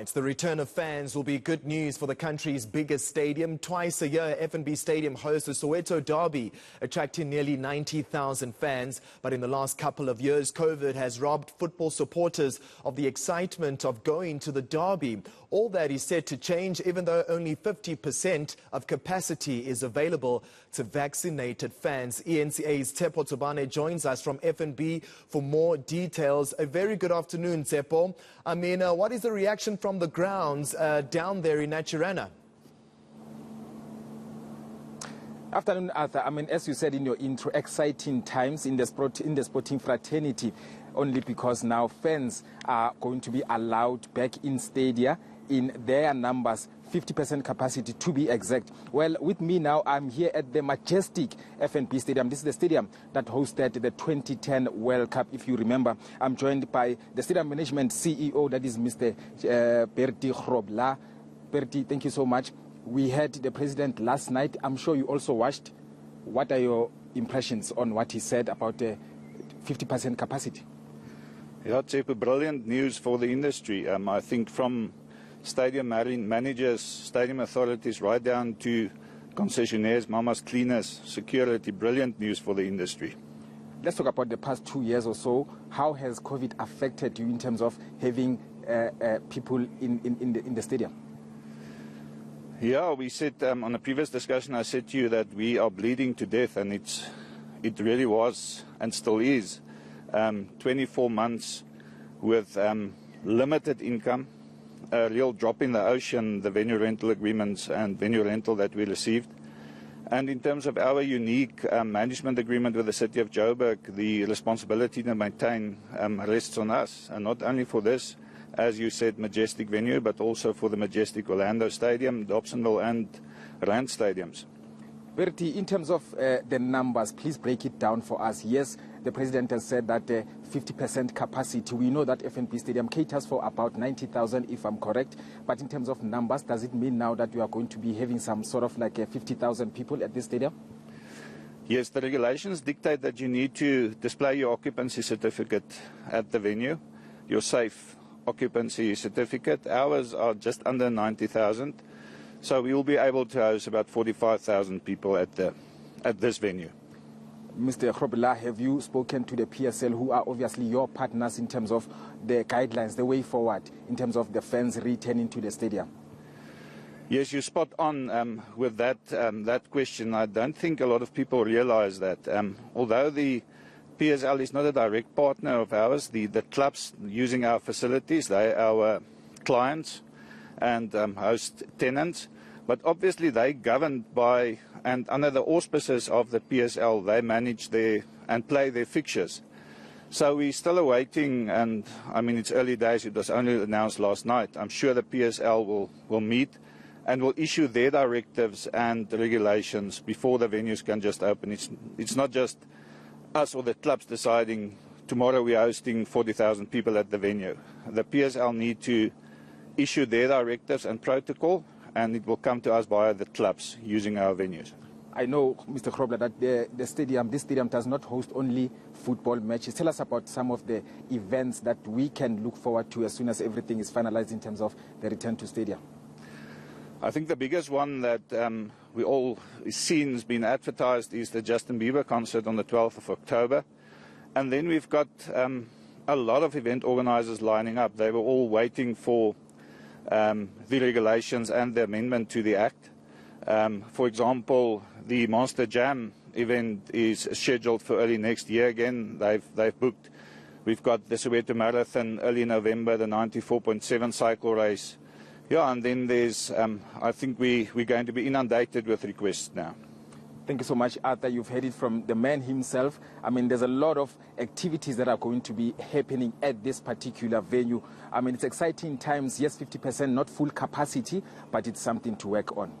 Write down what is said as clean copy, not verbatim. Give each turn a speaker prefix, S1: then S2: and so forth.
S1: Right, the return of fans will be good news for the country's biggest stadium. Twice a year, FNB Stadium hosts the Soweto Derby, attracting nearly 90,000 fans. But in the last couple of years, COVID has robbed football supporters of the excitement of going to the derby. All that is set to change, even though only 50% of capacity is available to vaccinated fans. eNCA's Tshepo Thobane joins us from FNB for more details. A very good afternoon, Tshepo. What is the reaction from the grounds down there in Naturana?
S2: Afternoon, Arthur. As you said in your intro, exciting times in the sporting fraternity, only because now fans are going to be allowed back in stadia in their numbers, 50% capacity to be exact. Well, with me now, I'm here at the majestic FNB Stadium. This is the stadium that hosted the 2010 World Cup, if you remember. I'm joined by the stadium management CEO, that is Mr. Tshepo. Bertie, thank you so much. We had the president last night. I'm sure you also watched. What are your impressions on what he said about the 50% capacity?
S3: Yeah, Tshepo, brilliant news for the industry. I think from stadium managers, stadium authorities, right down to concessionaires, mamas, cleaners, security, brilliant news for the industry.
S2: Let's talk about the past 2 years or so. How has COVID affected you in terms of having people in the stadium?
S3: Yeah, we said on a previous discussion, I said to you that we are bleeding to death, and it really was and still is. 24 months with limited income, a real drop in the ocean, the venue rental agreements and venue rental that we received. And in terms of our unique management agreement with the City of Joburg, the responsibility to maintain rests on us, and not only for this, as you said, majestic venue, but also for the majestic Orlando Stadium, Dobsonville and Rand Stadiums.
S2: Bertie, in terms of the numbers, please break it down for us. Yes, the president has said that 50% capacity. We know that FNB Stadium caters for about 90,000, if I'm correct. But in terms of numbers, does it mean now that you are going to be having some sort of like 50,000 people at this stadium?
S3: Yes, the regulations dictate that you need to display your occupancy certificate at the venue, your safe occupancy certificate. Ours are just under 90,000. So we will be able to host about 45,000 people at this venue.
S2: Mr. Tshepo, have you spoken to the PSL, who are obviously your partners in terms of the guidelines, the way forward, in terms of the fans returning to the stadium?
S3: Yes, you're spot on with that question. I don't think a lot of people realize that. Although the PSL is not a direct partner of ours, the clubs using our facilities, they are our clients and host tenants. But obviously they governed by and under the auspices of the PSL, they manage and play their fixtures. So we're still awaiting, and it's early days, it was only announced last night. I'm sure the PSL will meet and will issue their directives and regulations before the venues can just open. It's not just us or the clubs deciding tomorrow we're hosting 40,000 people at the venue. The PSL need to issue their directives and protocol, and it will come to us via the clubs using our venues.
S2: I know, Mr. Tshepo, that this stadium does not host only football matches. Tell us about some of the events that we can look forward to as soon as everything is finalized in terms of the return to stadium.
S3: I think the biggest one that we all seen has been advertised is the Justin Bieber concert on the 12th of October. And then we've got a lot of event organizers lining up. They were all waiting for the regulations and the amendment to the Act. For example, the Monster Jam event is scheduled for early next year again. They've booked. We've got the Soweto Marathon early November, the 94.7 cycle race. Yeah, and then there's, I think we're going to be inundated with requests now.
S2: Thank you so much, Arthur. You've heard it from the man himself. There's a lot of activities that are going to be happening at this particular venue. It's exciting times. Yes, 50%, not full capacity, but it's something to work on.